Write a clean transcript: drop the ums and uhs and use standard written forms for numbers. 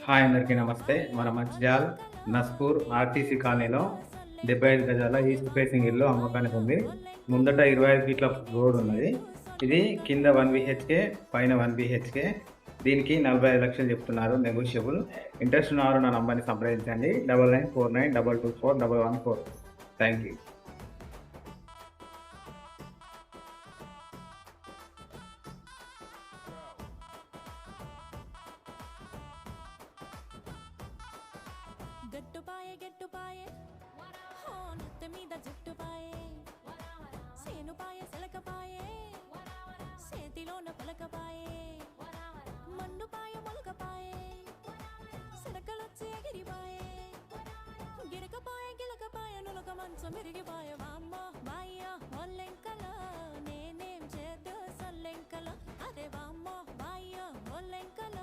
Hi అందరికీ నమస్తే. మన మంచిర్యాల్ నస్పూర్ ఆర్టీసీ కాలనీలో 75 గజాల ఈస్ట్ ఫేసింగ్ ఇల్లు అమ్మకానికి ఉంది. ముందట 25 ఫీట్ల రోడ్ ఉన్నది. ఇది కింద 1 బీహెచ్కే, పైన 1 బీహెచ్కే. దీనికి 45 లక్షలు చెప్తున్నారు, నెగోషియబుల్. ఇంట్రెస్ట్ ఉన్నవారు నా నంబర్ని సంప్రదించండి. 9949224114. Thank you. గట్టుపాయే హో నెత్తి మీద జుట్టుపాయే సేనుపాయే సిలకపాయే చేతిలోన పలకపాయే మండుపాయ మొలకపాయే సిలకలొచ్చి ఎగిరిపాయే గిరకపాయ గిలకపాయ నులక మంచం మెరిగిపాయ వామ్మ బాయ్య ఒల్లెంకల నేనేం చేద్దు సొల్లెంకల అరే వామ్మ బాయ్య ఒల్లెంకల